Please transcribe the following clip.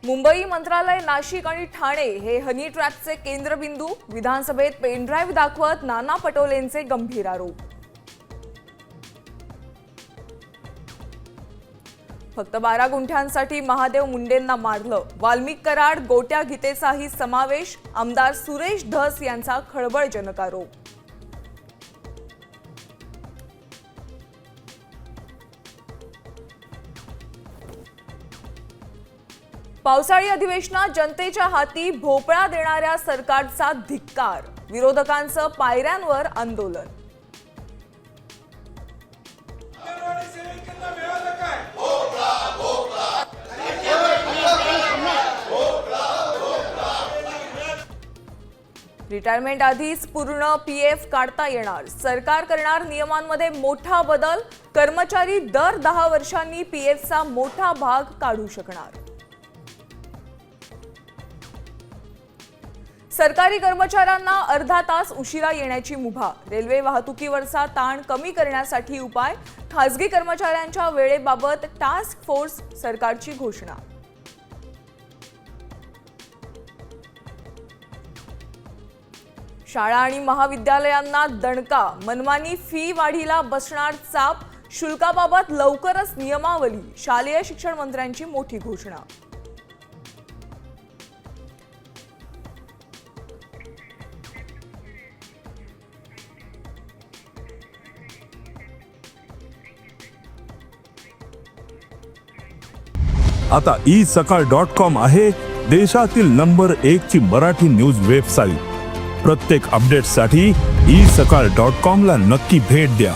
मुंबई, मंत्रालय, नाशिक आणि ठाणे हे हनी ट्रॅपचे केंद्रबिंदू. विधानसभेत पेनड्राईव्ह दाखवत नाना पटोलेंचे गंभीर आरोप. फक्त 12 गुंठ्यांसाठी महादेव मुंडेंना मारलं. वाल्मिक कराड, गोट्या गीतेचाही समावेश. आमदार सुरेश धस यांचा खळबळजनक आरोप. पावसाळी अधिवेशनात जनतेच्या हाती भोपळा देणाऱ्या सरकारचा धिक्कार. विरोधकांचं पायऱ्यांवर आंदोलन. रिटायरमेंट आधीच पूर्ण पीएफ काढता येणार. सरकार करणार नियमांमध्ये मोठा बदल. कर्मचारी दर 10 वर्षांनी पीएफचा मोठा भाग काढू शकणार. सरकारी कर्मचाऱ्यांना अर्धा तास उशिरा येण्याची मुभा. रेल्वे वाहतुकीवरचा ताण कमी करण्यासाठी उपाय. खासगी कर्मचाऱ्यांच्या वेळेबाबत टास्क फोर्स सरकारची घोषणा. शाळा आणि महाविद्यालयांना दणका. मनमानी फी वाढीला बसणार चाप. शुल्काबाबत लवकरच नियमावली. शालेय शिक्षण मंत्र्यांची मोठी घोषणा. आता isakal.com आहे देशातील नंबर 1 ची मराठी न्यूज वेबसाईट. प्रत्येक अपडेटसाठी isakal.com ला नक्की भेट द्या.